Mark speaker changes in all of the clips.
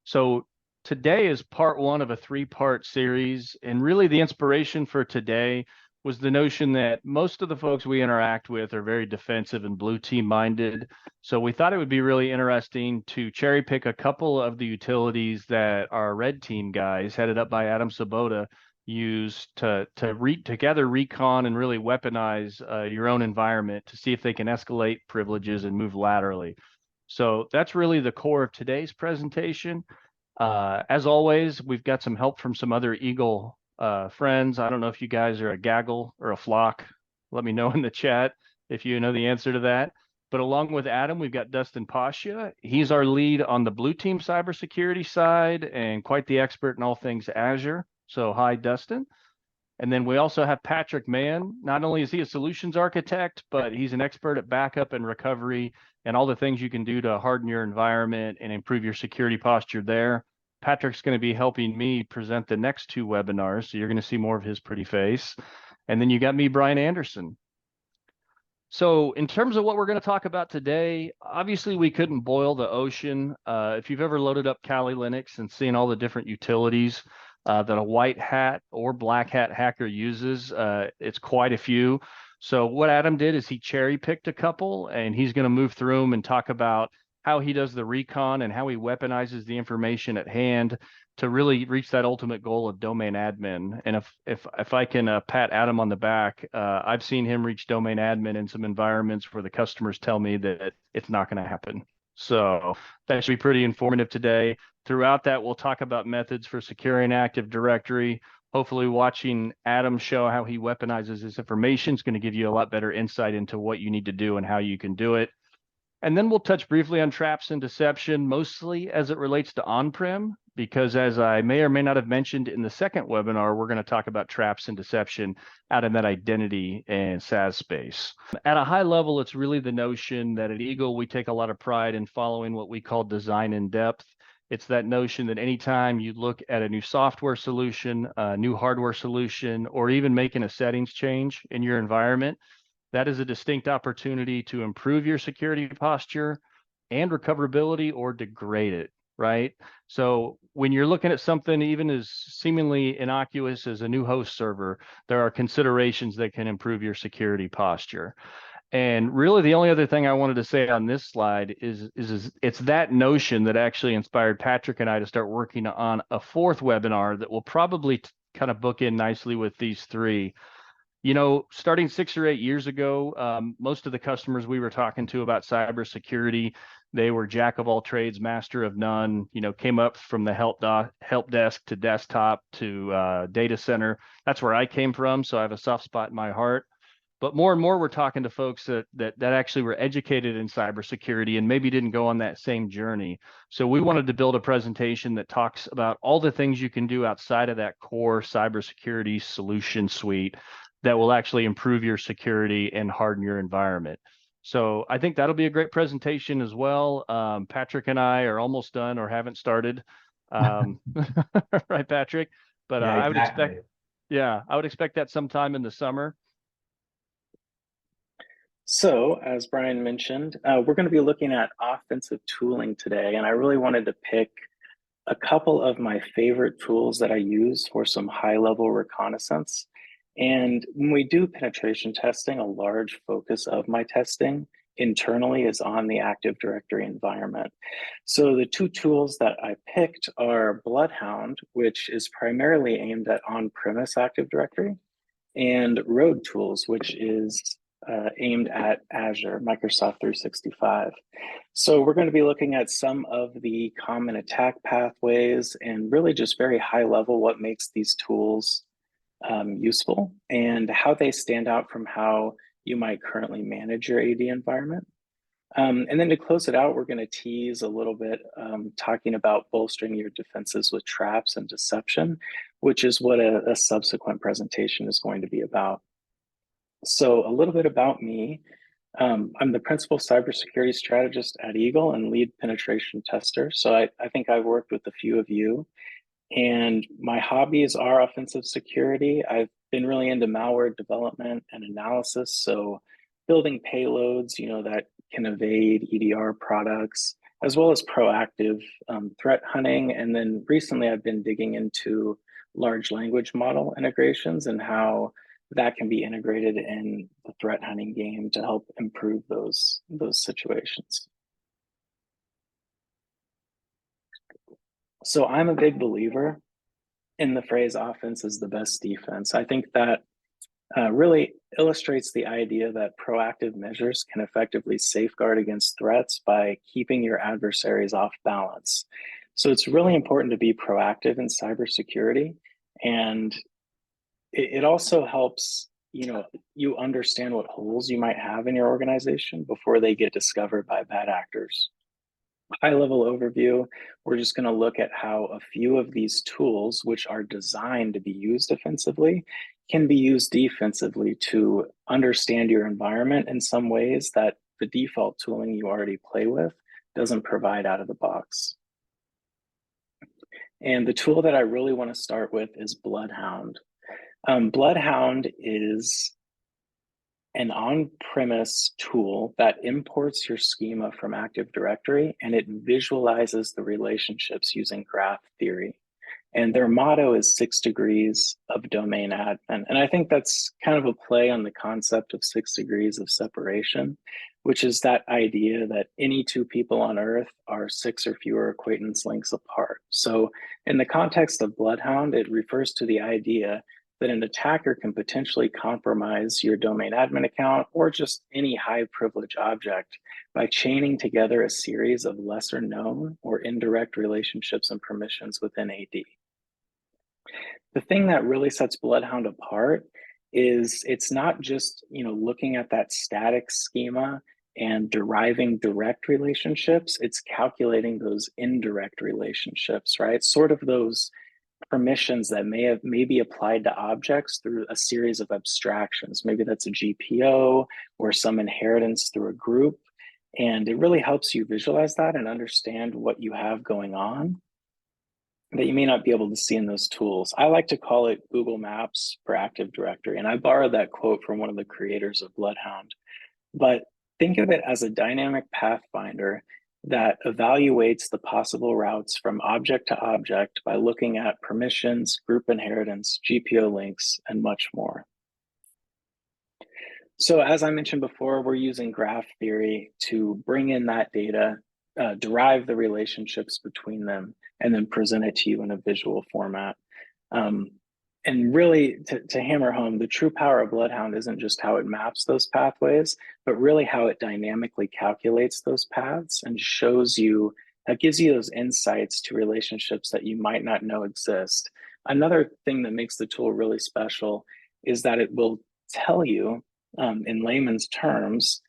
Speaker 1: So today is part one of a three-part series, and really the inspiration for today was the notion that most of the folks we interact with are very defensive and blue team minded. So we thought it would be really interesting to cherry pick a couple of the utilities that our red team guys, headed up by Adam Svoboda, use to gather recon and really weaponize your own environment to see if they can escalate privileges and move laterally. So that's really the core of today's presentation. As always, we've got some help from some other Eagle friends. I don't know if you guys are a gaggle or a flock. Let me know in the chat if you know the answer to that. But along with Adam, we've got Dustin Pasha. He's our lead on the blue team cybersecurity side and quite the expert in all things Azure. So hi, Dustin. And then we also have Patrick Mann. Not only is he a solutions architect, but he's an expert at backup and recovery and all the things you can do to harden your environment and improve your security posture there. Patrick's going to be helping me present the next two webinars, so you're going to see more of his pretty face. And then you got me, Brian Anderson. So in terms of what we're going to talk about today, obviously we couldn't boil the ocean. If you've ever loaded up Kali Linux and seen all the different utilities that a white hat or black hat hacker uses, it's quite a few. So what Adam did is he cherry picked a couple, and he's going to move through them and talk about how he does the recon and how he weaponizes the information at hand to really reach that ultimate goal of domain admin. And if I can pat Adam on the back, I've seen him reach domain admin in some environments where the customers tell me that it's not going to happen. So that should be pretty informative today. Throughout that, we'll talk about methods for securing Active Directory. Hopefully watching Adam show how he weaponizes his information is going to give you a lot better insight into what you need to do and how you can do it. And then we'll touch briefly on traps and deception, mostly as it relates to on-prem, because as I may or may not have mentioned in the second webinar, we're going to talk about traps and deception out in that identity and SaaS space. At a high level, it's really the notion that at Eagle, we take a lot of pride in following what we call design in depth. It's that notion that anytime you look at a new software solution, a new hardware solution, or even making a settings change in your environment, that is a distinct opportunity to improve your security posture and recoverability or degrade it, right? So when you're looking at something even as seemingly innocuous as a new host server, there are considerations that can improve your security posture. And really the only other thing I wanted to say on this slide is it's that notion that actually inspired Patrick and I to start working on a fourth webinar that will probably kind of book in nicely with these three. You know, starting 6 or 8 years ago, most of the customers we were talking to about cybersecurity, they were jack of all trades, master of none, you know, came up from the help desk to desktop to data center. That's where I came from, so I have a soft spot in my heart. But more and more, we're talking to folks that actually were educated in cybersecurity and maybe didn't go on that same journey. So we wanted to build a presentation that talks about all the things you can do outside of that core cybersecurity solution suite that will actually improve your security and harden your environment. So I think that'll be a great presentation as well. Patrick and I are almost done or haven't started. Right, Patrick? But
Speaker 2: Yeah,
Speaker 1: I would
Speaker 2: exactly.
Speaker 1: I would expect that sometime in the summer.
Speaker 3: So, as Brian mentioned, we're going to be looking at offensive tooling today, and I really wanted to pick a couple of my favorite tools that I use for some high-level reconnaissance. And when we do penetration testing, a large focus of my testing internally is on the Active Directory environment. So the two tools that I picked are Bloodhound, which is primarily aimed at on-premise Active Directory, and Road Tools, which is aimed at Azure, Microsoft 365. So we're going to be looking at some of the common attack pathways and really just very high level what makes these tools useful and how they stand out from how you might currently manage your AD environment. And then to close it out, we're going to tease a little bit talking about bolstering your defenses with traps and deception, which is what a subsequent presentation is going to be about. So a little bit about me. I'm the principal cybersecurity strategist at Eagle and lead penetration tester. So I think I've worked with a few of you. And my hobbies are offensive security. I've been really into malware development and analysis. So building payloads, you know, that can evade EDR products, as well as proactive threat hunting. And then recently I've been digging into large language model integrations and how that can be integrated in the threat hunting game to help improve those situations. So I'm a big believer in the phrase offense is the best defense. I think that really illustrates the idea that proactive measures can effectively safeguard against threats by keeping your adversaries off balance. So it's really important to be proactive in cybersecurity, and it also helps you understand what holes you might have in your organization before they get discovered by bad actors. High level overview, we're just going to look at how a few of these tools, which are designed to be used offensively, can be used defensively to understand your environment in some ways that the default tooling you already play with doesn't provide out of the box. And the tool that I really want to start with is Bloodhound. Bloodhound is an on-premise tool that imports your schema from Active Directory, and it visualizes the relationships using graph theory. And their motto is 6 degrees of domain admin. And I think that's kind of a play on the concept of 6 degrees of separation, which is that idea that any two people on Earth are 6 or fewer acquaintance links apart. So in the context of Bloodhound, it refers to the idea that an attacker can potentially compromise your domain admin account or just any high privilege object by chaining together a series of lesser known or indirect relationships and permissions within AD. The thing that really sets Bloodhound apart is it's not just looking at that static schema and deriving direct relationships, it's calculating those indirect relationships, right? Sort of those permissions that may be applied to objects through a series of abstractions. Maybe that's a GPO or some inheritance through a group. And it really helps you visualize that and understand what you have going on that you may not be able to see in those tools. I like to call it Google Maps for Active Directory. And I borrowed that quote from one of the creators of Bloodhound. But think of it as a dynamic pathfinder that evaluates the possible routes from object to object by looking at permissions, group inheritance, GPO links, and much more. So as I mentioned before, we're using graph theory to bring in that data, derive the relationships between them, and then present it to you in a visual format. And really, to hammer home, the true power of Bloodhound isn't just how it maps those pathways, but really how it dynamically calculates those paths and shows you, that gives you those insights to relationships that you might not know exist. Another thing that makes the tool really special is that it will tell you, in layman's terms,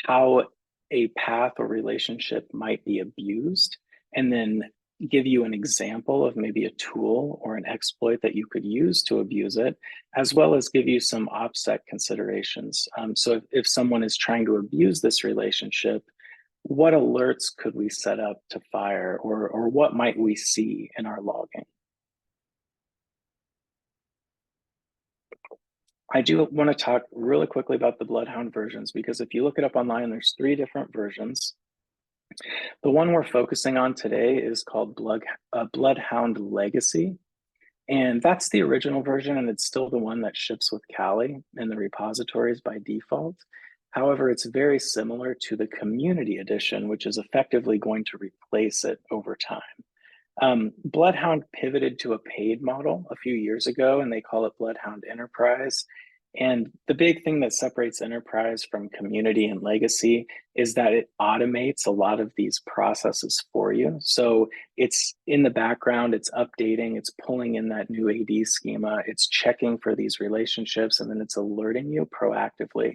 Speaker 3: how a path or relationship might be abused, and then give you an example of maybe a tool or an exploit that you could use to abuse it, as well as give you some OPSEC considerations. So if someone is trying to abuse this relationship, what alerts could we set up to fire, or what might we see in our logging? I do want to talk really quickly about the Bloodhound versions, because if you look it up online, there's 3 different versions. The one we're focusing on today is called Bloodhound Legacy. And that's the original version, and it's still the one that ships with Kali in the repositories by default. However, it's very similar to the Community Edition, which is effectively going to replace it over time. Bloodhound pivoted to a paid model a few years ago, and they call it Bloodhound Enterprise. And the big thing that separates Enterprise from Community and Legacy is that it automates a lot of these processes for you. So it's in the background, it's updating, it's pulling in that new AD schema, it's checking for these relationships, and then it's alerting you proactively.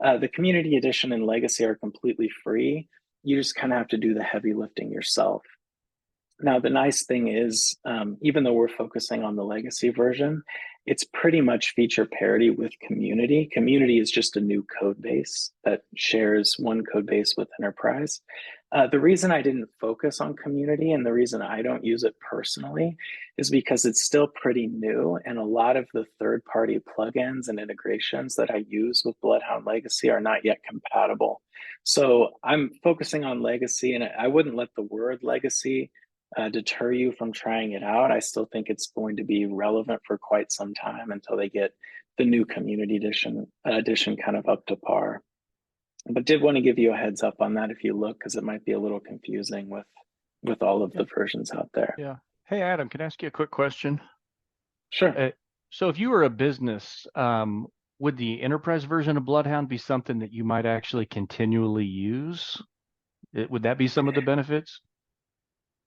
Speaker 3: The Community Edition and Legacy are completely free. You just kind of have to do the heavy lifting yourself. Now, the nice thing is, even though we're focusing on the legacy version, it's pretty much feature parity with Community. Community is just a new code base that shares one code base with Enterprise. The reason I didn't focus on Community and the reason I don't use it personally is because it's still pretty new, and a lot of the third-party plugins and integrations that I use with Bloodhound Legacy are not yet compatible. So I'm focusing on Legacy, and I wouldn't let the word Legacy deter you from trying it out. I still think it's going to be relevant for quite some time until they get the new Community edition kind of up to par. But did want to give you a heads up on that if you look, because it might be a little confusing with all of the versions out there.
Speaker 1: Yeah. Hey, Adam, can I ask you a quick question?
Speaker 3: Sure.
Speaker 1: So if you were a business, would the enterprise version of Bloodhound be something that you might actually continually use? Would that be some of the benefits?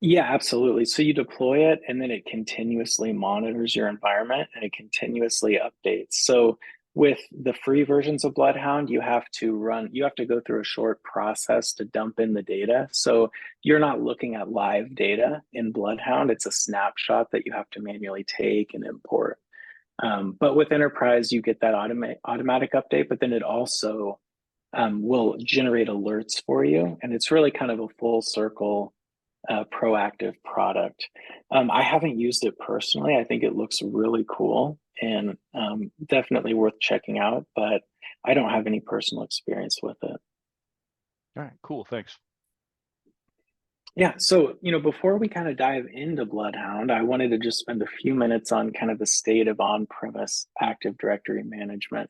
Speaker 3: Yeah, absolutely. So you deploy it and then it continuously monitors your environment and it continuously updates. So with the free versions of Bloodhound, you have to go through a short process to dump in the data. So you're not looking at live data in Bloodhound. It's a snapshot that you have to manually take and import. But with Enterprise, you get that automatic update, but then it also will generate alerts for you. And it's really kind of a full circle proactive product. I haven't used it personally. I think it looks really cool and definitely worth checking out, but I don't have any personal experience with it.
Speaker 1: All right, cool. Thanks.
Speaker 3: Yeah, so before we kind of dive into Bloodhound, I wanted to just spend a few minutes on kind of the state of on-premise Active Directory management.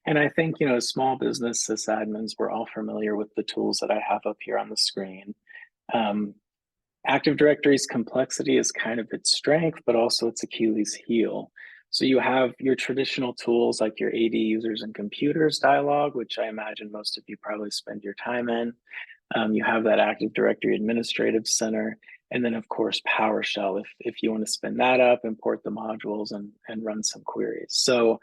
Speaker 3: And I think, as small business sysadmins, we're all familiar with the tools that I have up here on the screen. Active Directory's complexity is kind of its strength, but also its Achilles heel. So you have your traditional tools like your AD users and computers dialog, which I imagine most of you probably spend your time in. You have that Active Directory Administrative Center, and then of course PowerShell if you want to spin that up, import the modules and run some queries. So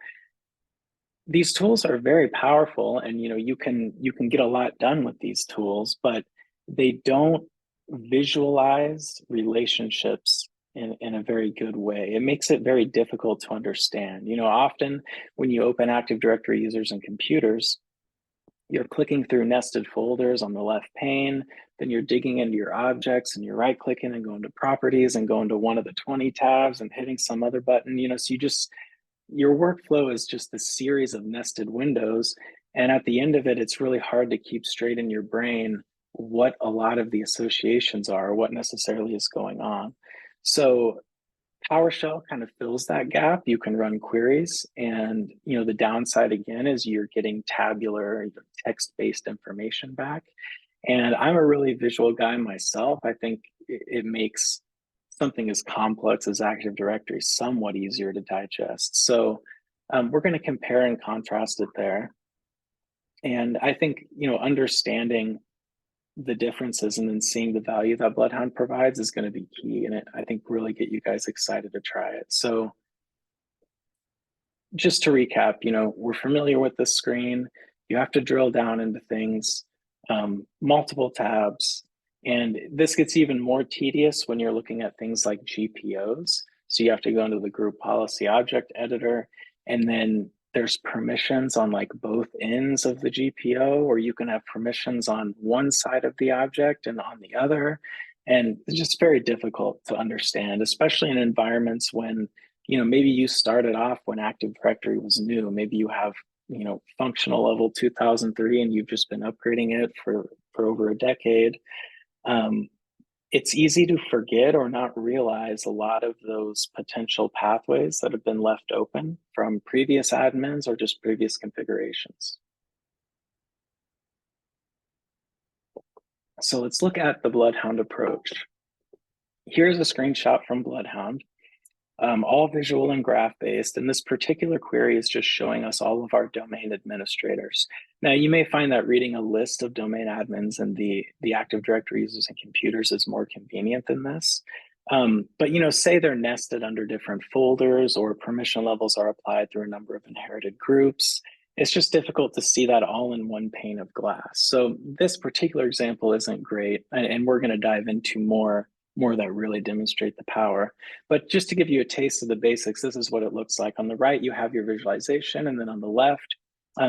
Speaker 3: these tools are very powerful, and you can get a lot done with these tools, but they don't visualize relationships in a very good way. It makes it very difficult to understand. Often when you open Active Directory users and computers, you're clicking through nested folders on the left pane, then you're digging into your objects and you're right clicking and going to properties and going to one of the 20 tabs and hitting some other button, so your workflow is just a series of nested windows. And at the end of it, it's really hard to keep straight in your brain what a lot of the associations are, what necessarily is going on. So PowerShell kind of fills that gap. You can run queries, and the downside again is you're getting tabular, text-based information back. And I'm a really visual guy myself. I think it makes something as complex as Active Directory somewhat easier to digest. So we're going to compare and contrast it there. And I think understanding the differences and then seeing the value that Bloodhound provides is going to be key, and I think really get you guys excited to try it. So just to recap, we're familiar with this screen. You have to drill down into things, multiple tabs, and this gets even more tedious when you're looking at things like GPOs. So you have to go into the group policy object editor, and then there's permissions on like both ends of the GPO, or you can have permissions on one side of the object and on the other. And it's just very difficult to understand, especially in environments when, maybe you started off when Active Directory was new. Maybe you have, functional level 2003 and you've just been upgrading it for over a decade. It's easy to forget or not realize a lot of those potential pathways that have been left open from previous admins or just previous configurations. So let's look at the Bloodhound approach. Here's a screenshot from Bloodhound, all visual and graph-based, and this particular query is just showing us all of our domain administrators. Now, you may find that reading a list of domain admins and the Active Directory users and computers is more convenient than this. But say they're nested under different folders or permission levels are applied through a number of inherited groups. It's just difficult to see that all in one pane of glass. So this particular example isn't great, and we're going to dive into more more that really demonstrate the power. But just to give you a taste of the basics, this is what it looks like. On the right, you have your visualization, and then on the left,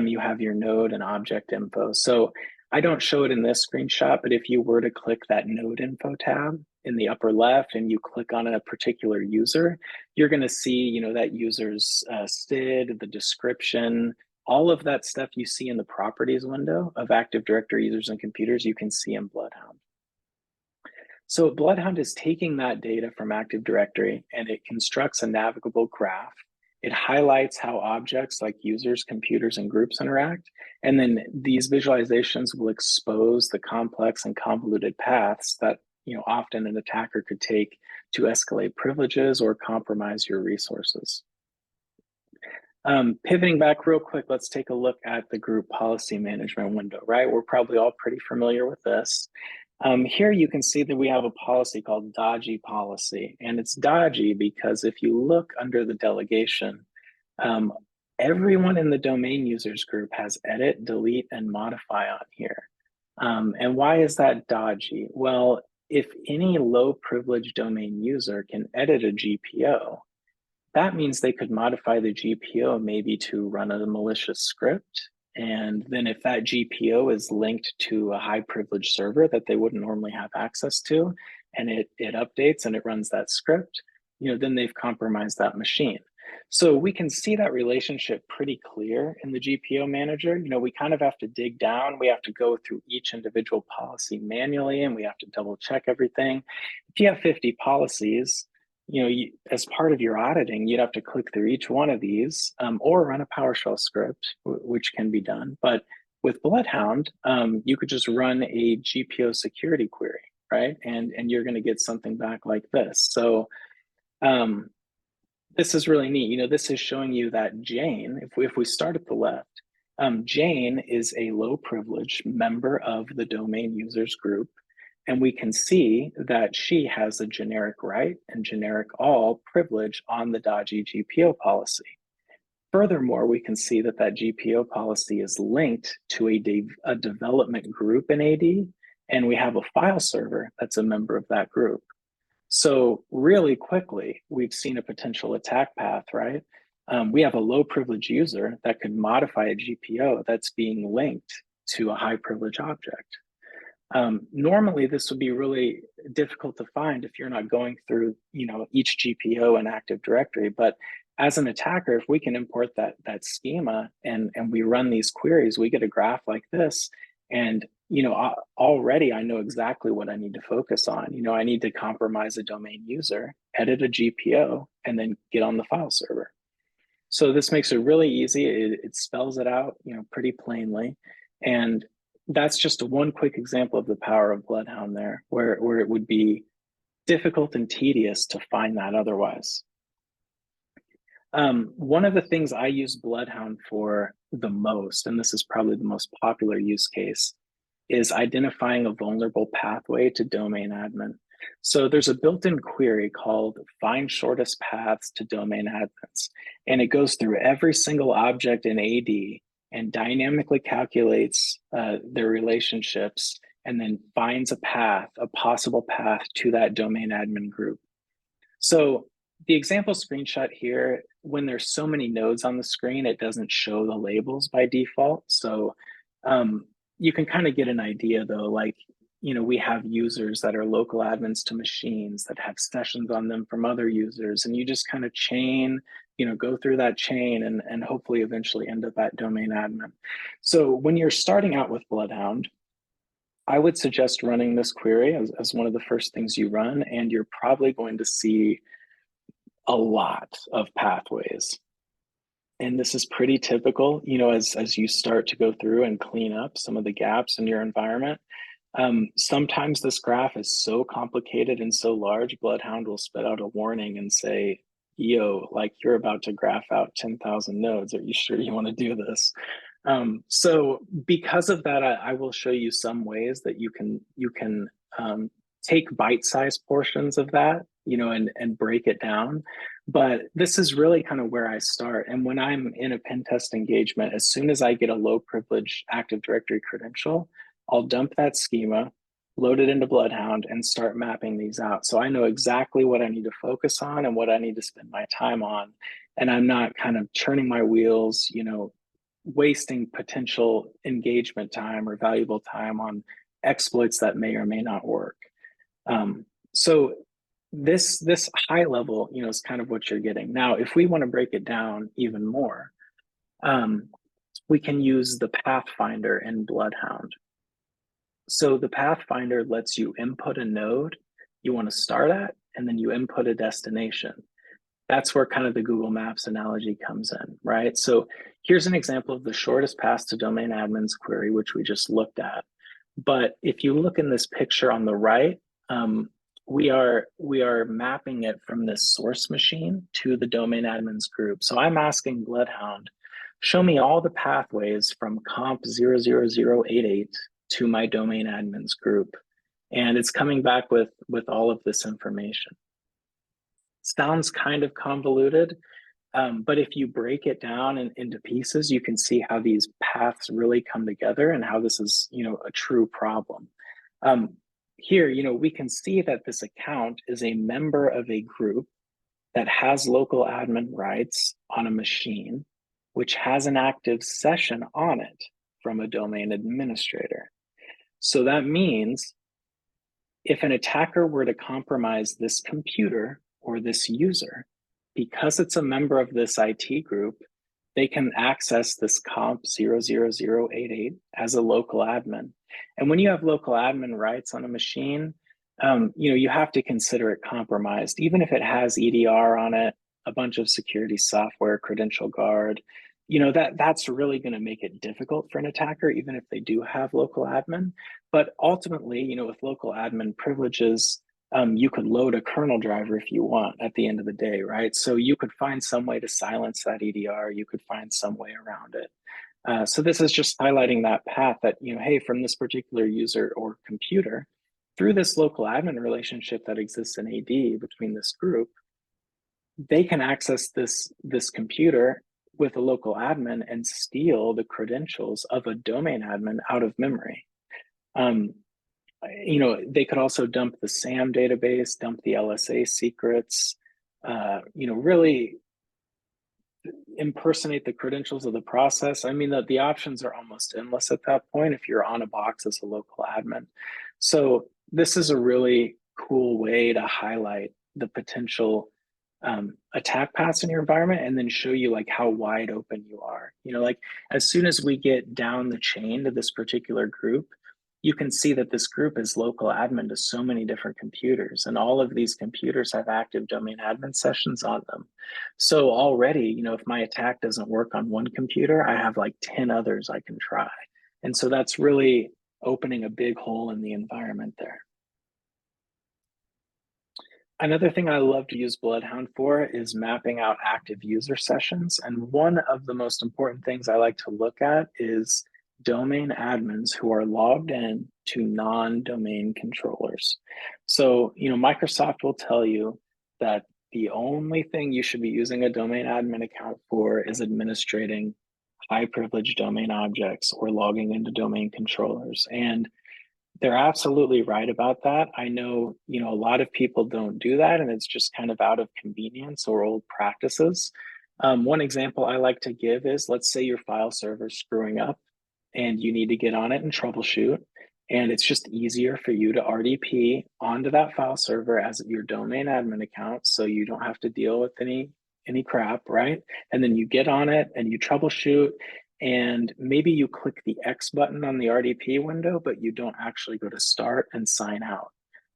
Speaker 3: you have your node and object info. So I don't show it in this screenshot, but if you were to click that node info tab in the upper left and you click on a particular user, you're going to see, that user's SID, the description, all of that stuff you see in the properties window of Active Directory users and computers, you can see in Bloodhound. So Bloodhound is taking that data from Active Directory and it constructs a navigable graph. It highlights how objects like users, computers, and groups interact. And then these visualizations will expose the complex and convoluted paths that often an attacker could take to escalate privileges or compromise your resources. Pivoting back real quick, let's take a look at the group policy management window, right? We're probably all pretty familiar with this. Here you can see that we have a policy called dodgy policy, and it's dodgy because if you look under the delegation, everyone in the domain users group has edit, delete, and modify on here. And why is that dodgy? Well, if any low privilege domain user can edit a GPO, that means they could modify the GPO maybe to run a malicious script. And then if that GPO is linked to a high privilege server that they wouldn't normally have access to, and it updates and it runs that script, then they've compromised that machine. So we can see that relationship pretty clear in the GPO manager. We kind of have to dig down. We have to go through each individual policy manually, and we have to double check everything. If you have 50 policies, as part of your auditing, you'd have to click through each one of these or run a PowerShell script, which can be done. But with Bloodhound, you could just run a GPO security query, right? And you're going to get something back like this. So this is really neat. This is showing you that Jane, if we start at the left, Jane is a low privilege member of the domain users group. And we can see that she has a generic right and generic all privilege on the dodgy GPO policy. Furthermore, we can see that that GPO policy is linked to a development group in AD, and we have a file server that's a member of that group. So really quickly, we've seen a potential attack path, right? We have a low privilege user that could modify a GPO that's being linked to a high privilege object. Normally, this would be really difficult to find if you're not going through, each GPO in Active Directory. But as an attacker, if we can import that schema and we run these queries, we get a graph like this. And already I know exactly what I need to focus on. I need to compromise a domain user, edit a GPO, and then get on the file server. So this makes it really easy. It spells it out, pretty plainly. And that's just one quick example of the power of Bloodhound there, where it would be difficult and tedious to find that otherwise. One of the things I use Bloodhound for the most, and this is probably the most popular use case, is identifying a vulnerable pathway to domain admin. So there's a built-in query called find shortest paths to domain admins, and it goes through every single object in AD and dynamically calculates their relationships and then finds a possible path to that domain admin group. So the example screenshot here, when there's so many nodes on the screen, it doesn't show the labels by default. So you can kind of get an idea though, like, we have users that are local admins to machines that have sessions on them from other users, and you just kind of chain, go through that chain and hopefully eventually end up at domain admin. So when you're starting out with Bloodhound, I would suggest running this query as one of the first things you run, and you're probably going to see a lot of pathways. And this is pretty typical, as you start to go through and clean up some of the gaps in your environment. Sometimes this graph is so complicated and so large, Bloodhound will spit out a warning and say, yo, like you're about to graph out 10,000 nodes. Are you sure you want to do this? So because of that, I will show you some ways that you can take bite-sized portions of that, and break it down. But this is really kind of where I start. And when I'm in a pen test engagement, as soon as I get a low privilege Active Directory credential, I'll dump that schema, load it into Bloodhound, and start mapping these out. So I know exactly what I need to focus on and what I need to spend my time on. And I'm not kind of churning my wheels, wasting potential engagement time or valuable time on exploits that may or may not work. So this high level, is kind of what you're getting. Now, if we want to break it down even more, we can use the Pathfinder in Bloodhound. So the Pathfinder lets you input a node you want to start at, and then you input a destination. That's where kind of the Google Maps analogy comes in, right? So here's an example of the shortest path to domain admin's query, which we just looked at. But if you look in this picture on the right, we are mapping it from this source machine to the domain admins group. So I'm asking Bloodhound, show me all the pathways from comp 00088 to my domain admins group. And it's coming back with all of this information. Sounds kind of convoluted, but if you break it down into pieces, you can see how these paths really come together and how this is, a true problem. Here, we can see that this account is a member of a group that has local admin rights on a machine, which has an active session on it from a domain administrator. So that means if an attacker were to compromise this computer or this user, because it's a member of this IT group, they can access this comp 00088 as a local admin. And when you have local admin rights on a machine, you have to consider it compromised, even if it has EDR on it, a bunch of security software, credential guard. That's really going to make it difficult for an attacker, even if they do have local admin. But ultimately, with local admin privileges, you could load a kernel driver if you want at the end of the day, right? So you could find some way to silence that EDR. You could find some way around it. So this is just highlighting that path that, hey, from this particular user or computer, through this local admin relationship that exists in AD between this group, they can access this computer with a local admin and steal the credentials of a domain admin out of memory. They could also dump the SAM database, dump the LSA secrets, really impersonate the credentials of the process. I mean, the options are almost endless at that point if you're on a box as a local admin. So this is a really cool way to highlight the potential attack paths in your environment and then show you like how wide open you are. Like as soon as we get down the chain to this particular group, you can see that this group is local admin to so many different computers, and all of these computers have active domain admin sessions on them. So already, if my attack doesn't work on one computer, I have like 10 others I can try. And so that's really opening a big hole in the environment there. Another thing I love to use Bloodhound for is mapping out active user sessions. And one of the most important things I like to look at is domain admins who are logged in to non-domain controllers. So, Microsoft will tell you that the only thing you should be using a domain admin account for is administrating high privilege domain objects or logging into domain controllers. And they're absolutely right about that. I know, a lot of people don't do that, and it's just kind of out of convenience or old practices. One example I like to give is, let's say your file server's screwing up and you need to get on it and troubleshoot. And it's just easier for you to RDP onto that file server as your domain admin account, so you don't have to deal with any crap, right? And then you get on it and you troubleshoot, and maybe you click the X button on the RDP window, but you don't actually go to start and sign out.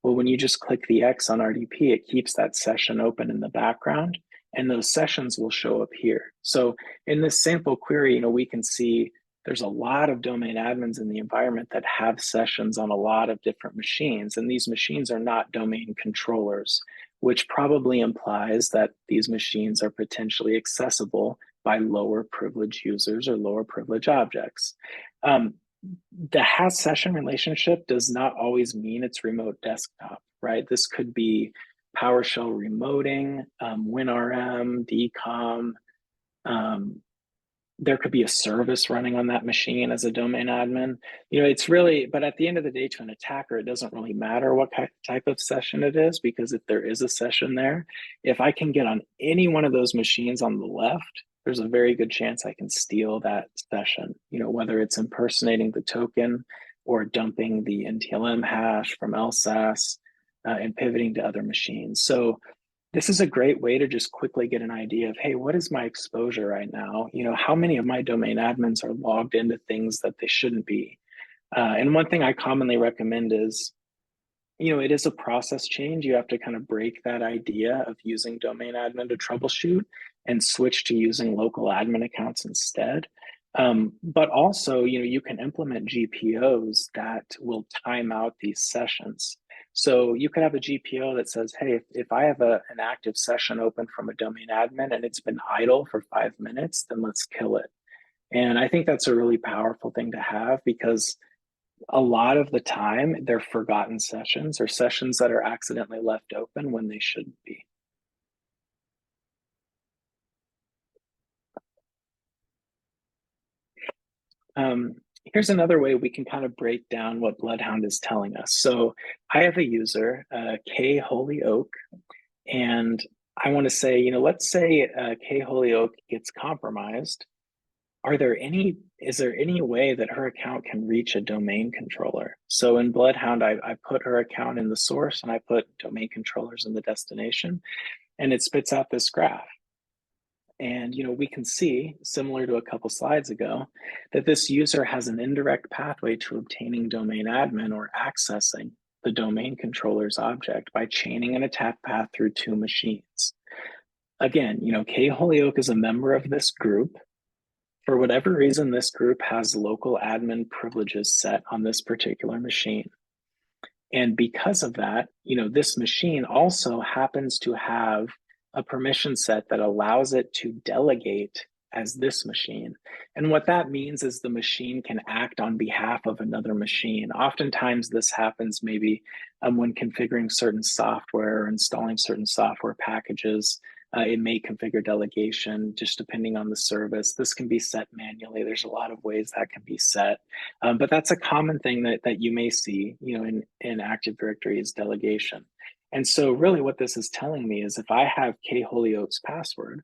Speaker 3: Well, when you just click the X on RDP, it keeps that session open in the background, and those sessions will show up here. So in this sample query, we can see there's a lot of domain admins in the environment that have sessions on a lot of different machines, and these machines are not domain controllers, which probably implies that these machines are potentially accessible by lower privilege users or lower privilege objects. The has session relationship does not always mean it's remote desktop, right? This could be PowerShell remoting, WinRM, DCOM, There could be a service running on that machine as a domain admin. It's really, but at the end of the day, to an attacker, it doesn't really matter what type of session it is, because if there is a session there, if I can get on any one of those machines on the left, there's a very good chance I can steal that session, whether it's impersonating the token or dumping the NTLM hash from LSAS and pivoting to other machines. So this is a great way to just quickly get an idea of, hey, what is my exposure right now? How many of my domain admins are logged into things that they shouldn't be? And one thing I commonly recommend is, it is a process change. You have to kind of break that idea of using domain admin to troubleshoot and switch to using local admin accounts instead. But also, you can implement GPOs that will time out these sessions. So you could have a GPO that says, hey, if I have an active session open from a domain admin and it's been idle for 5 minutes, then let's kill it. And I think that's a really powerful thing to have, because a lot of the time they're forgotten sessions or sessions that are accidentally left open when they shouldn't be. Here's another way we can kind of break down what Bloodhound is telling us. So I have a user, K Holyoke, and I want to say, let's say K Holyoke gets compromised. Is there any way that her account can reach a domain controller? So in Bloodhound, I put her account in the source and I put domain controllers in the destination, and it spits out this graph. And we can see, similar to a couple slides ago, that this user has an indirect pathway to obtaining domain admin or accessing the domain controller's object by chaining an attack path through 2 machines. Again, K Holyoke is a member of this group. For whatever reason, this group has local admin privileges set on this particular machine. And because of that, this machine also happens to have a permission set that allows it to delegate as this machine. And what that means is the machine can act on behalf of another machine. Oftentimes this happens maybe when configuring certain software or installing certain software packages. It may configure delegation just depending on the service. This can be set manually. There's a lot of ways that can be set. But that's a common thing that you may see, in Active Directory is delegation. And so really what this is telling me is if I have K Holyoke's password,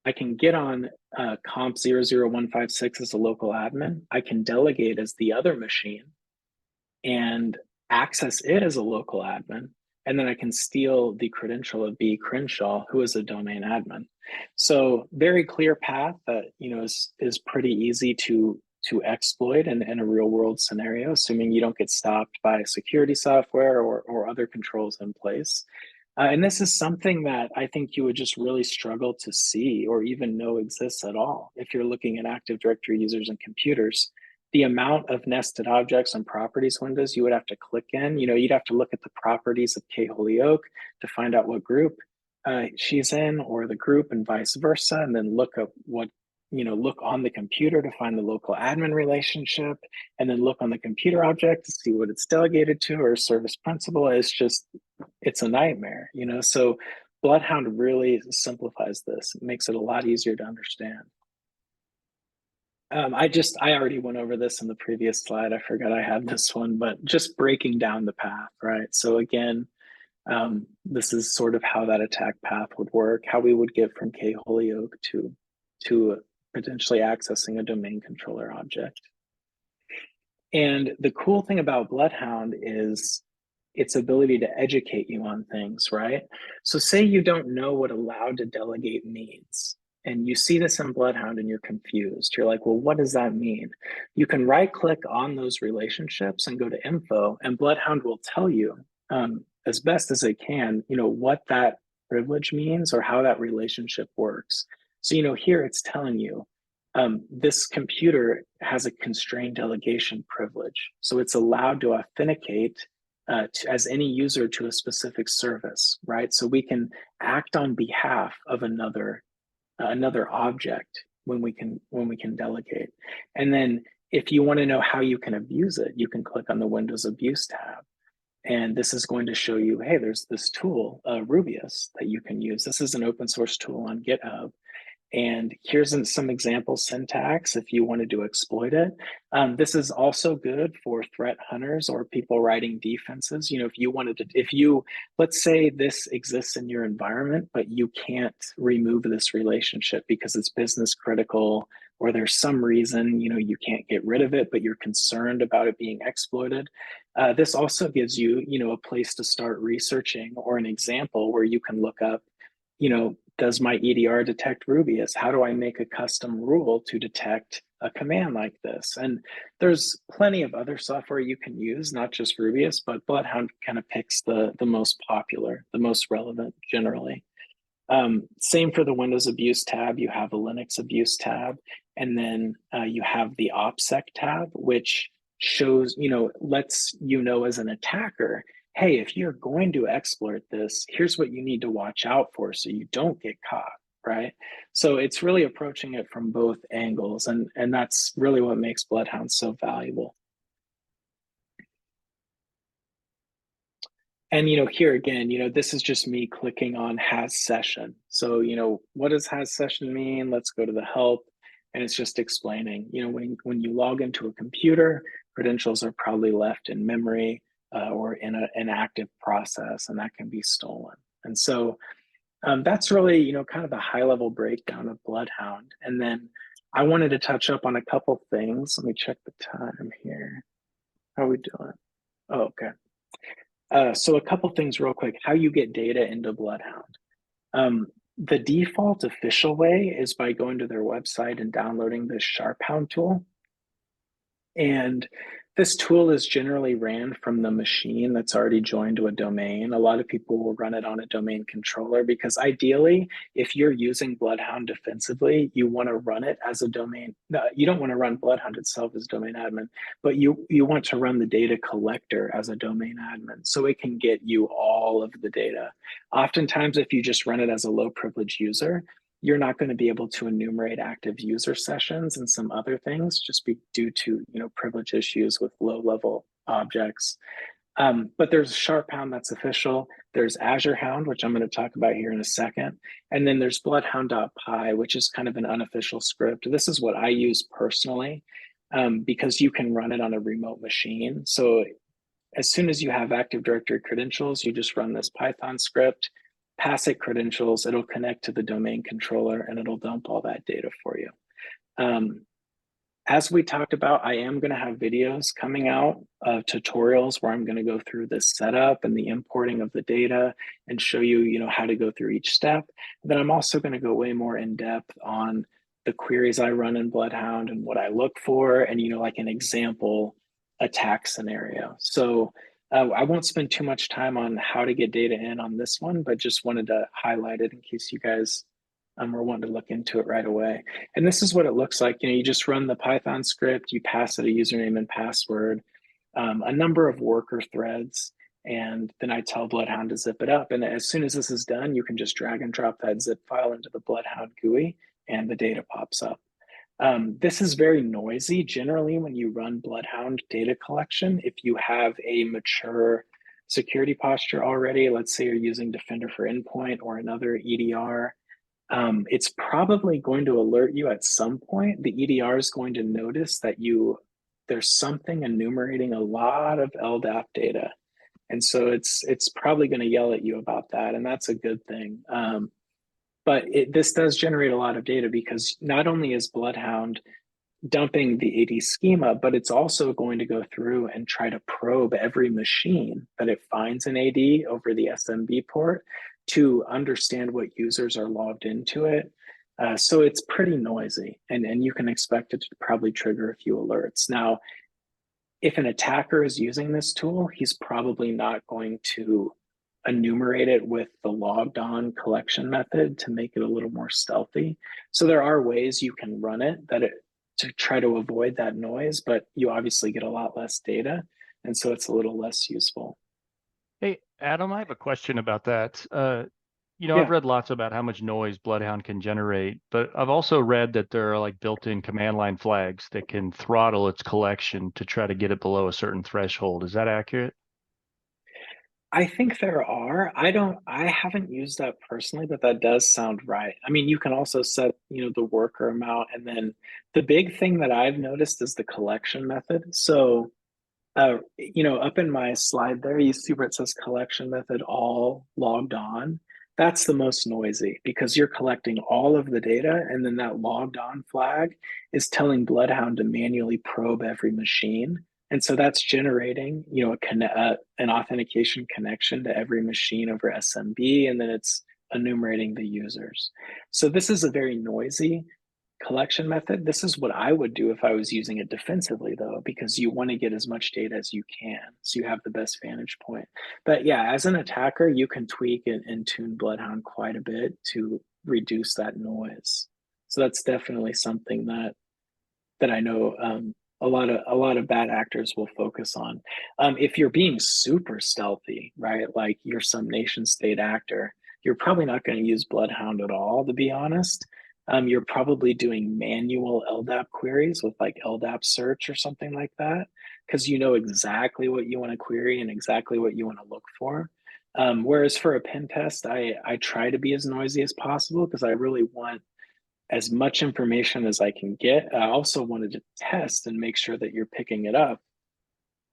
Speaker 3: I can get on comp00156 as a local admin. I can delegate as the other machine and access it as a local admin. And then I can steal the credential of B Crenshaw, who is a domain admin. So very clear path that is pretty easy to exploit in a real world scenario, assuming you don't get stopped by security software or other controls in place. And this is something that I think you would just really struggle to see or even know exists at all if you're looking at Active Directory users and computers. The amount of nested objects and properties windows you would have to click in, you'd have to look at the properties of K Holyoke to find out what group she's in, or the group, and vice versa, and then look up look on the computer to find the local admin relationship, and then look on the computer object to see what it's delegated to or service principal. It's a nightmare, So Bloodhound really simplifies this. It makes it a lot easier to understand. I already went over this in the previous slide. I forgot I had this one, but just breaking down the path, right? So again, this is sort of how that attack path would work, how we would get from K Holyoke to potentially accessing a domain controller object. And the cool thing about Bloodhound is its ability to educate you on things, right? So say you don't know what allowed to delegate means, and you see this in Bloodhound and you're confused. You're like, well, what does that mean? You can right click on those relationships and go to info, and Bloodhound will tell you as best as it can, what that privilege means or how that relationship works. So, here it's telling you this computer has a constrained delegation privilege. So it's allowed to authenticate as any user to a specific service, right? So we can act on behalf of another object when we can delegate. And then if you want to know how you can abuse it, you can click on the Windows Abuse tab. And this is going to show you, hey, there's this tool, Rubius, that you can use. This is an open source tool on GitHub. And here's some example syntax if you wanted to exploit it. This is also good for threat hunters or people writing defenses. If you wanted to, let's say this exists in your environment, but you can't remove this relationship because it's business critical, or there's some reason, you can't get rid of it, but you're concerned about it being exploited. This also gives you, a place to start researching, or an example where you can look up, does my EDR detect Rubius? How do I make a custom rule to detect a command like this? And there's plenty of other software you can use, not just Rubius, but Bloodhound kind of picks the most popular, the most relevant generally. Same for the Windows abuse tab. You have a Linux abuse tab, and then you have the OPSEC tab, which shows, lets you know as an attacker, hey, if you're going to exploit this, here's what you need to watch out for so you don't get caught, right? So it's really approaching it from both angles, and that's really what makes Bloodhound so valuable. And here again, this is just me clicking on has session. So what does has session mean? Let's go to the help, and it's just explaining. When you log into a computer, credentials are probably left in memory or in an active process, and that can be stolen. And so that's really kind of the high level breakdown of Bloodhound. And then I wanted to touch up on a couple things. Let me check the time here. How are we doing? Oh, okay. So a couple things real quick, how you get data into Bloodhound. The default official way is by going to their website and downloading the SharpHound tool. And this tool is generally ran from the machine that's already joined to a domain. A lot of people will run it on a domain controller because ideally, if you're using Bloodhound defensively, you want to run it as a domain. You don't want to run Bloodhound itself as domain admin, but you want to run the data collector as a domain admin so it can get you all of the data. Oftentimes, if you just run it as a low privilege user, you're not going to be able to enumerate active user sessions and some other things just due to privilege issues with low level objects. But there's SharpHound that's official. There's Azure Hound, which I'm going to talk about here in a second. And then there's bloodhound.py, which is kind of an unofficial script. This is what I use personally because you can run it on a remote machine. So as soon as you have Active Directory credentials, you just run this Python script, pass it credentials, it'll connect to the domain controller, and it'll dump all that data for you. As we talked about, I am going to have videos coming out of tutorials where I'm going to go through the setup and the importing of the data and show you, how to go through each step. Then I'm also going to go way more in depth on the queries I run in Bloodhound and what I look for, and like an example attack scenario. So I won't spend too much time on how to get data in on this one, but just wanted to highlight it in case you guys were wanting to look into it right away. And this is what it looks like. You just run the Python script, you pass it a username and password, a number of worker threads, and then I tell Bloodhound to zip it up. And as soon as this is done, you can just drag and drop that zip file into the Bloodhound GUI, and the data pops up. This is very noisy. Generally, when you run Bloodhound data collection, if you have a mature security posture already, let's say you're using Defender for Endpoint or another EDR, it's probably going to alert you at some point. The EDR is going to notice that there's something enumerating a lot of LDAP data. And so it's probably going to yell at you about that. And that's a good thing. But this does generate a lot of data because not only is Bloodhound dumping the AD schema, but it's also going to go through and try to probe every machine that it finds an AD over the SMB port to understand what users are logged into it. So it's pretty noisy, and you can expect it to probably trigger a few alerts. Now, if an attacker is using this tool, he's probably not going to enumerate it with the logged on collection method to make it a little more stealthy. So there are ways you can run it to try to avoid that noise, but you obviously get a lot less data. And so it's a little less useful.
Speaker 1: Hey, Adam, I have a question about that.
Speaker 3: Yeah.
Speaker 1: I've read lots about how much noise Bloodhound can generate, but I've also read that there are like built-in command line flags that can throttle its collection to try to get it below a certain threshold. Is that accurate?
Speaker 3: I think there are. I haven't used that personally, but that does sound right. I mean, you can also set, the worker amount, and then the big thing that I've noticed is the collection method. So, up in my slide there, you see where it says collection method all logged on. That's the most noisy because you're collecting all of the data, and then that logged on flag is telling Bloodhound to manually probe every machine. And so that's generating, an authentication connection to every machine over SMB, and then it's enumerating the users. So this is a very noisy collection method. This is what I would do if I was using it defensively, though, because you want to get as much data as you can, so you have the best vantage point. But yeah, as an attacker, you can tweak and tune Bloodhound quite a bit to reduce that noise. So that's definitely something that I know a lot of bad actors will focus on. If you're being super stealthy, right, like you're some nation state actor, you're probably not going to use Bloodhound at all, to be honest. You're probably doing manual LDAP queries with like LDAP search or something like that, because you know exactly what you want to query and exactly what you want to look for. Whereas for a pen test, I try to be as noisy as possible because I really want as much information as I can get. I also wanted to test and make sure that you're picking it up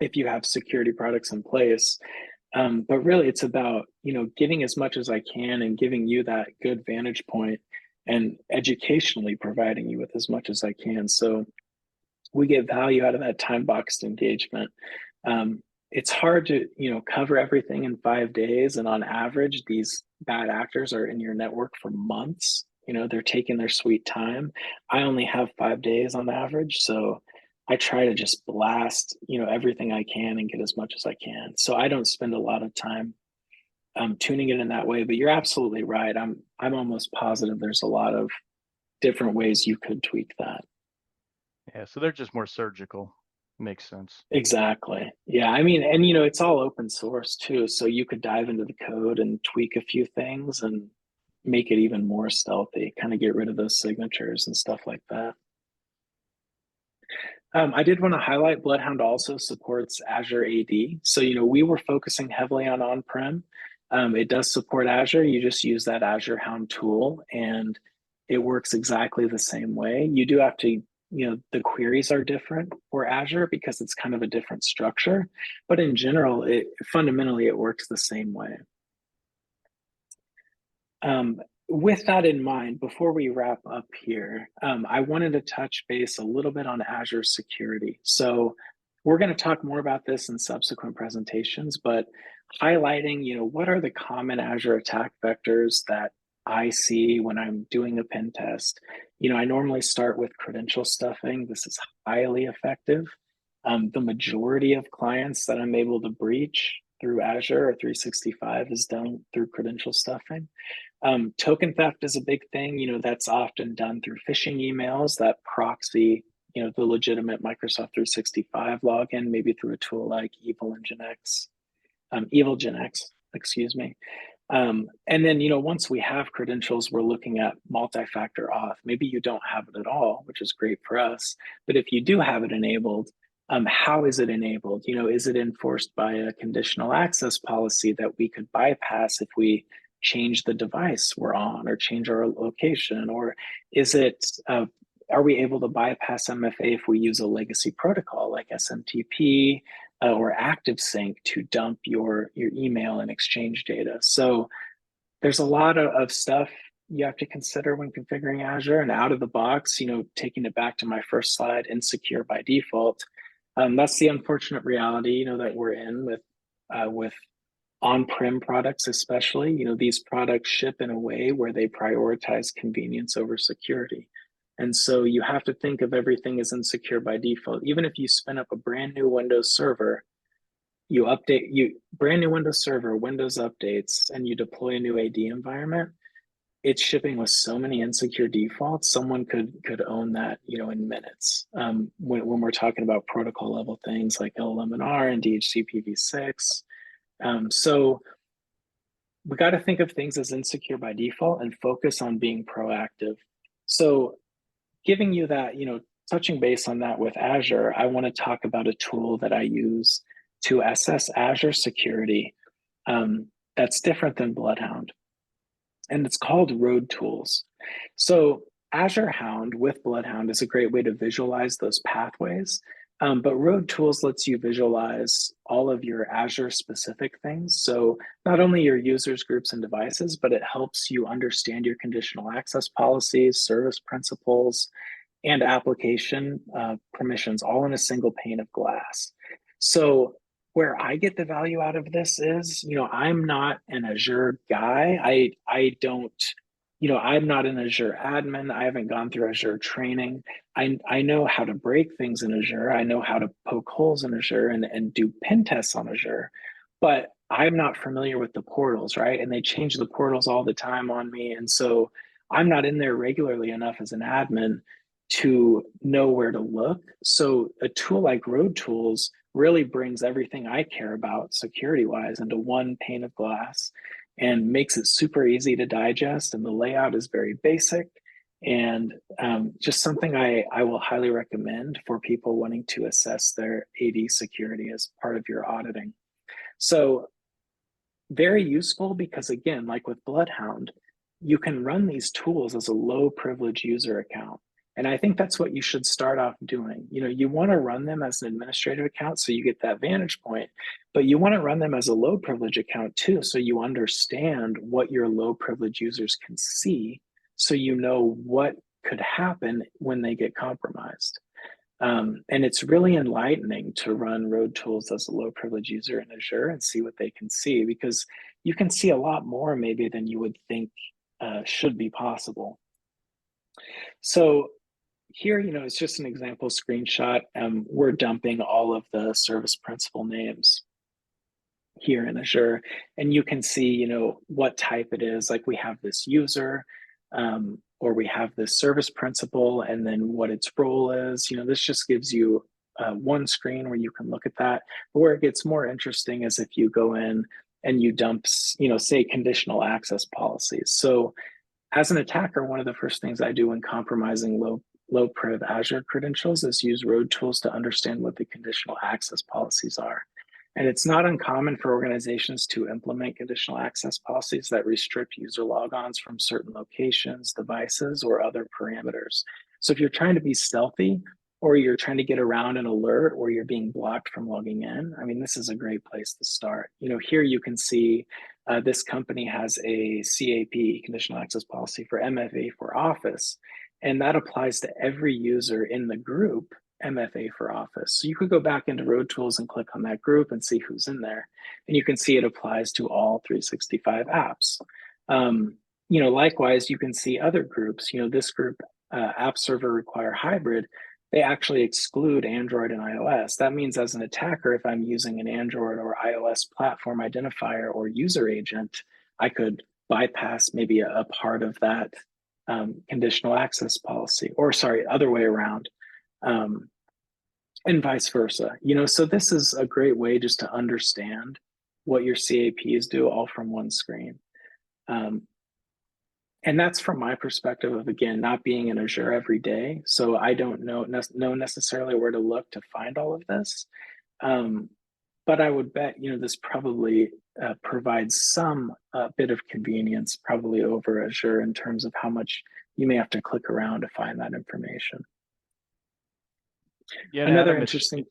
Speaker 3: if you have security products in place. But really, it's about getting as much as I can and giving you that good vantage point and educationally providing you with as much as I can. So we get value out of that time boxed engagement. It's hard to cover everything in 5 days, and on average, these bad actors are in your network for months. They're taking their sweet time. I only have 5 days on average, so I try to just blast everything I can and get as much as I can. So I don't spend a lot of time tuning it in that way. But you're absolutely right. I'm almost positive there's a lot of different ways you could tweak that.
Speaker 1: Yeah, so they're just more surgical. Makes sense.
Speaker 3: Exactly. Yeah. I mean, and it's all open source too. So you could dive into the code and tweak a few things and make it even more stealthy, kind of get rid of those signatures and stuff like that. I did want to highlight Bloodhound also supports Azure AD. So, we were focusing heavily on on-prem. It does support Azure. You just use that Azure Hound tool and it works exactly the same way. You do have to, the queries are different for Azure because it's kind of a different structure. But in general, fundamentally, it works the same way. With that in mind, before we wrap up here, I wanted to touch base a little bit on Azure security. So we're going to talk more about this in subsequent presentations, but highlighting, what are the common Azure attack vectors that I see when I'm doing a pen test. I normally start with credential stuffing. This is highly effective. The majority of clients that I'm able to breach through Azure or 365 is done through credential stuffing. Token theft is a big thing. That's often done through phishing emails that proxy, the legitimate Microsoft 365 login, maybe through a tool like EvilGenX, excuse me. And then, once we have credentials, we're looking at multi-factor auth. Maybe you don't have it at all, which is great for us. But if you do have it enabled, how is it enabled? Is it enforced by a conditional access policy that we could bypass if we change the device we're on or change our location? Or are we able to bypass MFA if we use a legacy protocol like SMTP or ActiveSync to dump your email and exchange data? So there's a lot of stuff you have to consider when configuring Azure. And out of the box, taking it back to my first slide, insecure by default. That's the unfortunate reality, that we're in with on-prem products, especially. These products ship in a way where they prioritize convenience over security. And so you have to think of everything as insecure by default. Even if you spin up a brand new Windows server, brand new Windows server, Windows updates, and you deploy a new AD environment, it's shipping with so many insecure defaults. Someone could own that, in minutes. When we're talking about protocol level things like LLM&R and DHCP-v6. So we got to think of things as insecure by default and focus on being proactive. So giving you that, touching base on that with Azure, I want to talk about a tool that I use to assess Azure security that's different than Bloodhound, and it's called Road Tools. So Azure Hound with Bloodhound is a great way to visualize those pathways. But Road Tools lets you visualize all of your Azure specific things. So not only your users, groups, and devices, but it helps you understand your conditional access policies, service principals, and application permissions all in a single pane of glass. So where I get the value out of this is, I'm not an Azure guy. I don't, I'm not an Azure admin. I haven't gone through Azure training. I know how to break things in Azure. I know how to poke holes in Azure and do pen tests on Azure, but I'm not familiar with the portals, right? And they change the portals all the time on me. And so I'm not in there regularly enough as an admin to know where to look. So a tool like Road Tools really brings everything I care about security wise into one pane of glass and makes it super easy to digest. And the layout is very basic and just something I will highly recommend for people wanting to assess their AD security as part of your auditing. So very useful because, again, like with Bloodhound, you can run these tools as a low privilege user account. And I think that's what you should start off doing. You want to run them as an administrative account so you get that vantage point, but you want to run them as a low privilege account too, so you understand what your low privilege users can see, so you know what could happen when they get compromised. And it's really enlightening to run Road Tools as a low privilege user in Azure and see what they can see, because you can see a lot more maybe than you would think should be possible. So here, it's just an example screenshot. We're dumping all of the service principal names here in Azure, and you can see, what type it is. Like we have this user, or we have this service principal, and then what its role is. This just gives you one screen where you can look at that. But where it gets more interesting is if you go in and you dump, say conditional access policies. So as an attacker, one of the first things I do when compromising low priv Azure credentials is use Road Tools to understand what the conditional access policies are. And it's not uncommon for organizations to implement conditional access policies that restrict user logons from certain locations, devices, or other parameters. So if you're trying to be stealthy, or you're trying to get around an alert, or you're being blocked from logging in, this is a great place to start. Here you can see this company has a CAP, conditional access policy, for MFA for Office, and that applies to every user in the group MFA for Office. So you could go back into Road Tools and click on that group and see who's in there. And you can see it applies to all 365 apps. Likewise, you can see other groups. This group, App Server Require Hybrid, they actually exclude Android and iOS. That means as an attacker, if I'm using an Android or iOS platform identifier or user agent, I could bypass maybe a part of that conditional access policy, or other way around. And vice versa. So this is a great way just to understand what your CAPs do all from one screen. And that's from my perspective of, again, not being in Azure every day. So I don't know necessarily where to look to find all of this. But I would bet, this probably provides some bit of convenience probably over Azure in terms of how much you may have to click around to find that information.
Speaker 1: Yeah,
Speaker 3: Another
Speaker 1: Adam,
Speaker 3: interesting.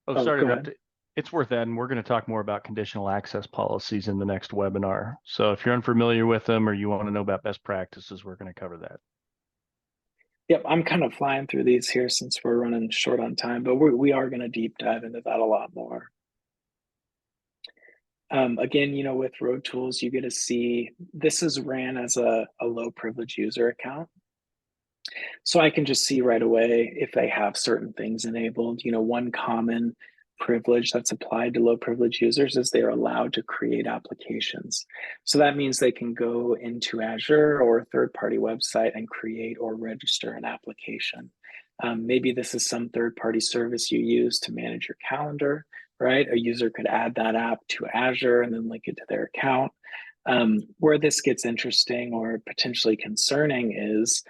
Speaker 1: sorry
Speaker 3: Go
Speaker 1: to
Speaker 3: ahead.
Speaker 1: interrupt. It's worth adding. We're going to talk more about conditional access policies in the next webinar. So if you're unfamiliar with them or you want to know about best practices, we're going to cover that.
Speaker 3: Yep, I'm kind of flying through these here since we're running short on time, but we are going to deep dive into that a lot more. Again, with Road Tools, you get to see this is ran as a low privilege user account. So I can just see right away if they have certain things enabled. One common privilege that's applied to low privilege users is they're allowed to create applications. So that means they can go into Azure or a third-party website and create or register an application. Maybe this is some third-party service you use to manage your calendar, right? A user could add that app to Azure and then link it to their account. Where this gets interesting or potentially concerning is,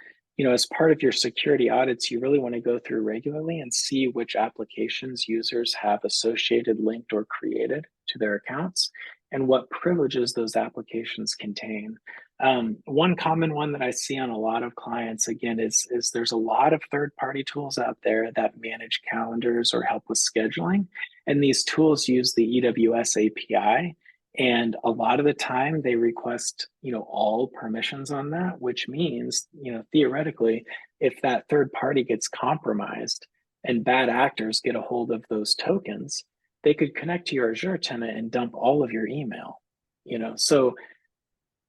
Speaker 3: as part of your security audits, you really want to go through regularly and see which applications users have associated, linked, or created to their accounts. and what privileges those applications contain. One common one that I see on a lot of clients, again, is there's a lot of third-party tools out there that manage calendars or help with scheduling. And these tools use the EWS API. And a lot of the time they request, all permissions on that, which means, theoretically, if that third party gets compromised and bad actors get a hold of those tokens, they could connect to your Azure tenant and dump all of your email. So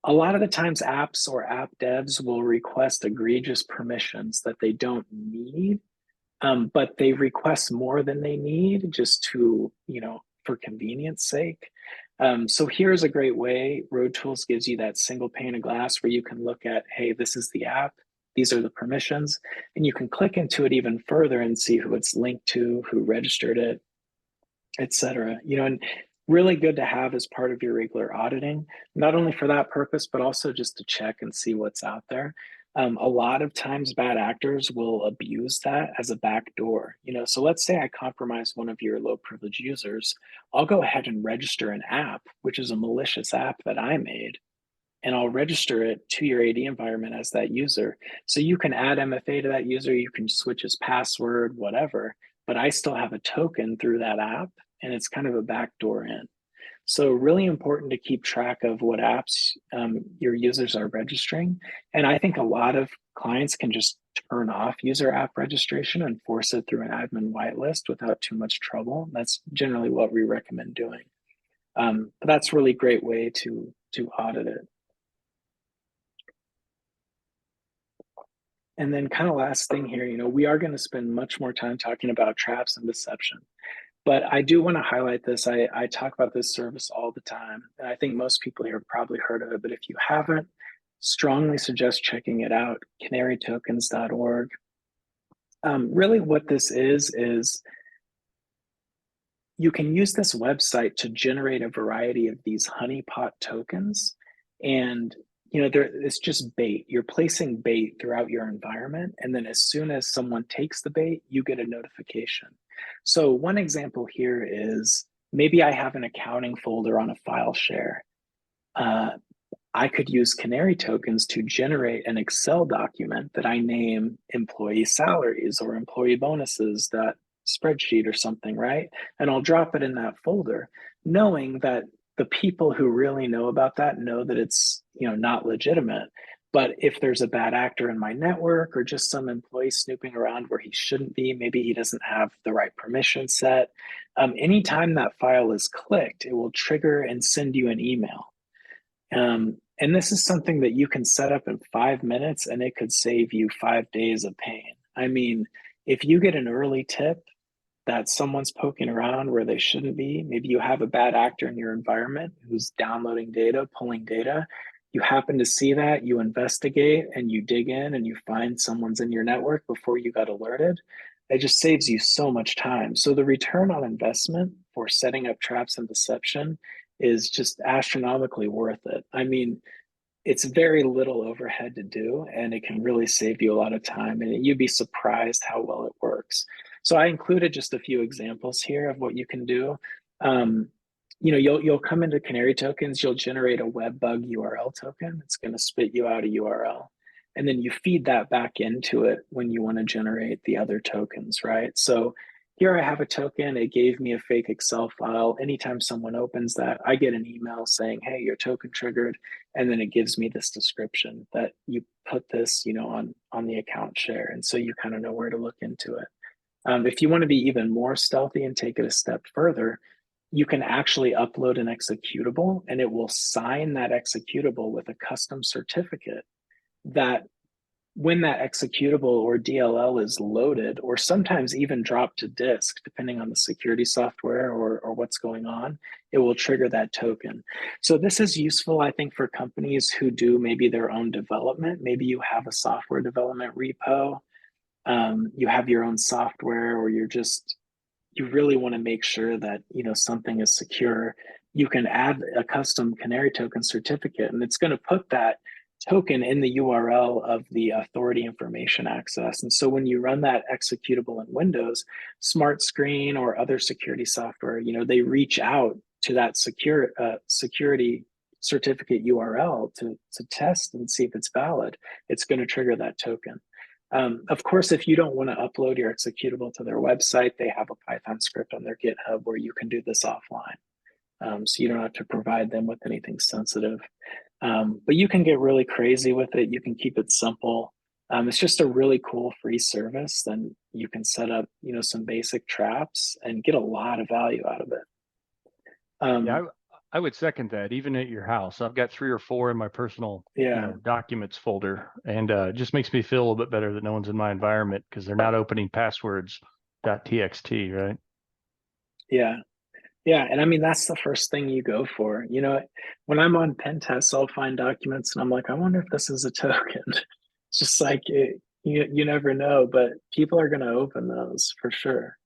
Speaker 3: a lot of the times apps or app devs will request egregious permissions that they don't need, but they request more than they need just to, for convenience sake. So here's a great way. Road Tools gives you that single pane of glass where you can look at, hey, this is the app, these are the permissions, and you can click into it even further and see who it's linked to, who registered it, etc. And really good to have as part of your regular auditing, not only for that purpose, but also just to check and see what's out there. A lot of times bad actors will abuse that as a backdoor. So let's say I compromise one of your low privilege users. I'll go ahead and register an app, which is a malicious app that I made, and I'll register it to your AD environment as that user. So you can add MFA to that user, you can switch his password, whatever, but I still have a token through that app, and it's kind of a backdoor in. So really important to keep track of what apps your users are registering. And I think a lot of clients can just turn off user app registration and force it through an admin whitelist without too much trouble. That's generally what we recommend doing. But that's a really great way to audit it. And then kind of last thing here, we are going to spend much more time talking about traps and deception. But I do want to highlight this. I talk about this service all the time, and I think most people here have probably heard of it, but if you haven't, strongly suggest checking it out, canarytokens.org. Really what this is you can use this website to generate a variety of these honeypot tokens, and it's just bait. You're placing bait throughout your environment, and then as soon as someone takes the bait, you get a notification. So one example here is maybe I have an accounting folder on a file share. I could use Canary tokens to generate an Excel document that I name employee salaries or employee bonuses, that spreadsheet or something, right? And I'll drop it in that folder, knowing that the people who really know about that know that it's not legitimate. But if there's a bad actor in my network or just some employee snooping around where he shouldn't be, maybe he doesn't have the right permission set, anytime that file is clicked, it will trigger and send you an email. And this is something that you can set up in 5 minutes, and it could save you 5 days of pain. I mean, if you get an early tip that someone's poking around where they shouldn't be, maybe you have a bad actor in your environment who's downloading data, pulling data, you happen to see that, you investigate and you dig in and you find someone's in your network before you got alerted, it just saves you so much time. So the return on investment for setting up traps and deception is just astronomically worth it. I mean, it's very little overhead to do, and it can really save you a lot of time, and you'd be surprised how well it works. So I included just a few examples here of what you can do. You'll come into Canary tokens, you'll generate a web bug URL token. It's going to spit you out a URL. And then you feed that back into it when you want to generate the other tokens, right? So here I have a token, it gave me a fake Excel file. Anytime someone opens that, I get an email saying, hey, your token triggered. And then it gives me this description that you put this, on the account share. And so you kind of know where to look into it. If you want to be even more stealthy and take it a step further, you can actually upload an executable, and it will sign that executable with a custom certificate that when that executable or DLL is loaded, or sometimes even dropped to disk, depending on the security software or what's going on, it will trigger that token. So this is useful, I think, for companies who do maybe their own development. Maybe you have a software development repo, you have your own software, or you really want to make sure that something is secure. You can add a custom Canary token certificate, and it's going to put that token in the URL of the authority information access. And so when you run that executable in Windows, Smart Screen or other security software, they reach out to that security certificate URL to test and see if it's valid, it's going to trigger that token. Of course, if you don't want to upload your executable to their website, they have a Python script on their GitHub where you can do this offline. So you don't have to provide them with anything sensitive. But you can get really crazy with it. You can keep it simple. It's just a really cool free service. Then you can set up, some basic traps and get a lot of value out of it.
Speaker 1: Yeah, I would second that. Even at your house, I've got 3 or 4 in my personal, documents folder, and it just makes me feel a little bit better that no one's in my environment because they're not opening passwords.txt, right?
Speaker 3: Yeah. Yeah. And I mean, that's the first thing you go for. When I'm on pen tests, I'll find documents and I'm like, I wonder if this is a token. It's just like, you never know, but people are going to open those for sure.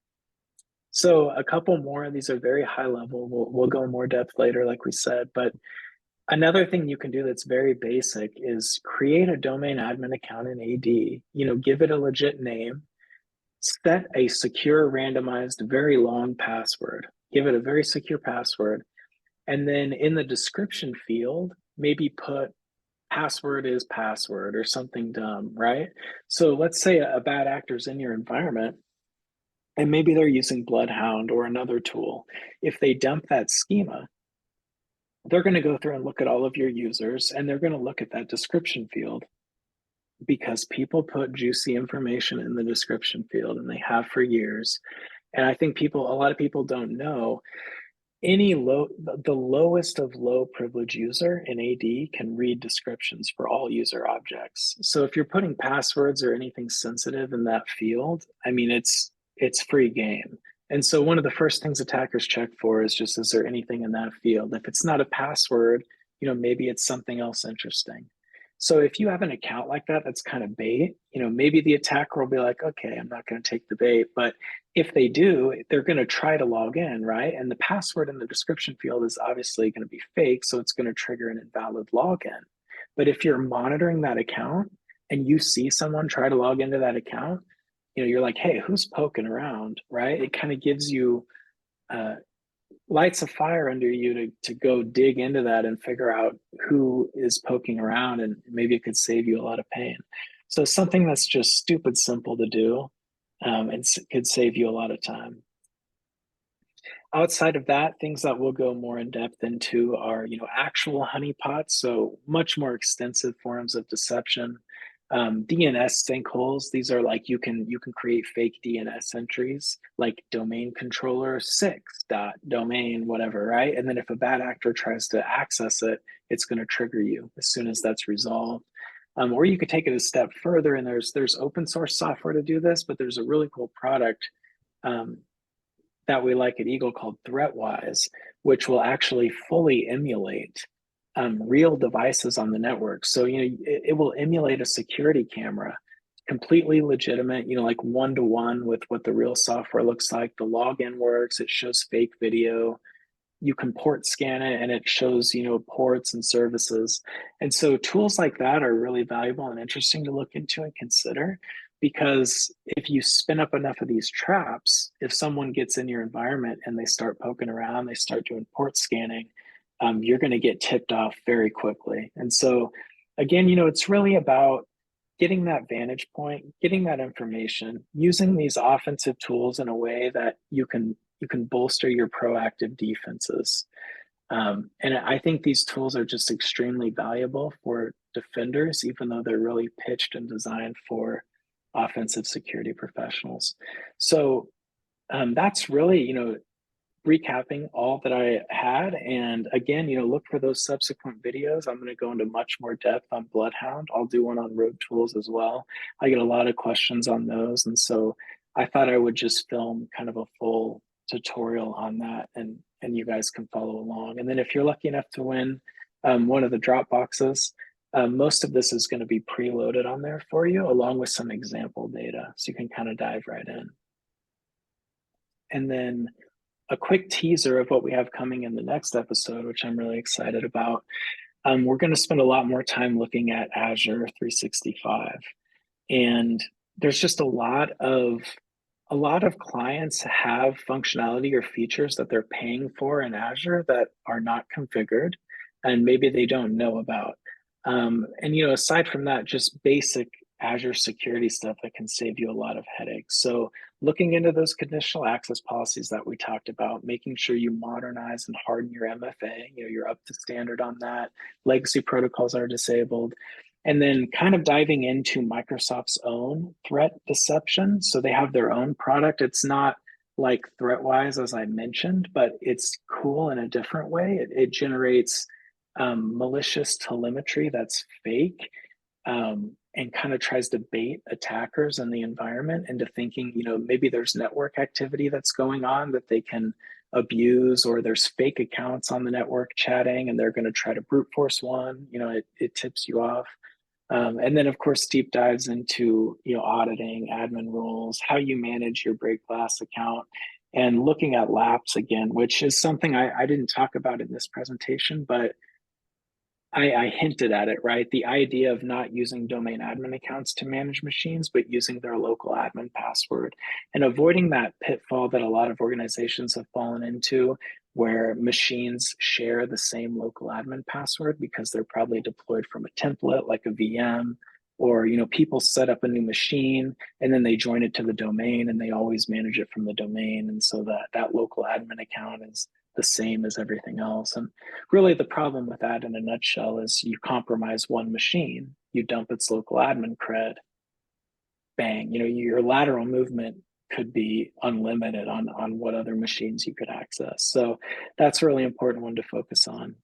Speaker 3: So a couple more of these are very high level. We'll go in more depth later, like we said. But another thing you can do that's very basic is create a domain admin account in AD. Give it a legit name, set a secure, randomized, very long password. Give it a very secure password. And then in the description field, maybe put password is password or something dumb, right? So let's say a bad actor's in your environment and maybe they're using Bloodhound or another tool. If they dump that schema, they're going to go through and look at all of your users and they're going to look at that description field because people put juicy information in the description field and they have for years. And I think a lot of people don't know the lowest of low privilege user in AD can read descriptions for all user objects. So if you're putting passwords or anything sensitive in that field, I mean, it's free game. And so one of the first things attackers check for is there anything in that field? If it's not a password, maybe it's something else interesting. So if you have an account like that, that's kind of bait, maybe the attacker will be like, okay, I'm not going to take the bait. But if they do, they're going to try to log in, right? And the password in the description field is obviously going to be fake. So it's going to trigger an invalid login. But if you're monitoring that account and you see someone try to log into that account, you're like, hey, who's poking around, right? It kind of gives you lights a fire under you to go dig into that and figure out who is poking around, and maybe it could save you a lot of pain. So something that's just stupid simple to do, and could save you a lot of time. Outside of that, things that we'll go more in depth into are, actual honeypots. So much more extensive forms of deception. DNS sinkholes. These are like you can create fake DNS entries like domain controller 6.domain, whatever, right? And then if a bad actor tries to access it, it's going to trigger you as soon as that's resolved. Or you could take it a step further, and there's open source software to do this, but there's a really cool product that we like at Eagle called ThreatWise, which will actually fully emulate real devices on the network. So, it will emulate a security camera, completely legitimate, like one-to-one with what the real software looks like. The login works, it shows fake video. You can port scan it and it shows, ports and services. And so tools like that are really valuable and interesting to look into and consider, because if you spin up enough of these traps, if someone gets in your environment and they start poking around, they start doing port scanning, you're going to get tipped off very quickly. And so again, it's really about getting that vantage point, getting that information, using these offensive tools in a way that you can bolster your proactive defenses. And I think these tools are just extremely valuable for defenders, even though they're really pitched and designed for offensive security professionals. So that's really, recapping all that I had. And again, look for those subsequent videos. I'm going to go into much more depth on Bloodhound. I'll do one on Rogue Tools as well. I get a lot of questions on those. And so I thought I would just film kind of a full tutorial on that, and you guys can follow along. And then if you're lucky enough to win one of the drop boxes, most of this is going to be preloaded on there for you, along with some example data. So you can kind of dive right in. And then a quick teaser of what we have coming in the next episode, which I'm really excited about. We're going to spend a lot more time looking at Azure 365. And there's just a lot of A lot of clients have functionality or features that they're paying for in Azure that are not configured, and maybe they don't know about. And aside from that, just basic Azure security stuff that can save you a lot of headaches. So looking into those conditional access policies that we talked about, making sure you modernize and harden your MFA, you're up to standard on that. Legacy protocols are disabled. And then kind of diving into Microsoft's own threat deception. So they have their own product. It's not like ThreatWise, as I mentioned, but it's cool in a different way. It generates malicious telemetry that's fake, and kind of tries to bait attackers in the environment into thinking, maybe there's network activity that's going on that they can abuse, or there's fake accounts on the network chatting and they're going to try to brute force one. It tips you off. And then, of course, deep dives into auditing, admin rules, how you manage your break glass account, and looking at laps again, which is something I didn't talk about in this presentation, but I hinted at it, right? The idea of not using domain admin accounts to manage machines, but using their local admin password, and avoiding that pitfall that a lot of organizations have fallen into, where machines share the same local admin password because they're probably deployed from a template like a VM, or people set up a new machine and then they join it to the domain and they always manage it from the domain, and so that local admin account is the same as everything else. And really, the problem with that in a nutshell is you compromise one machine, you dump its local admin cred, bang, your lateral movement could be unlimited on what other machines you could access. So that's a really important one to focus on.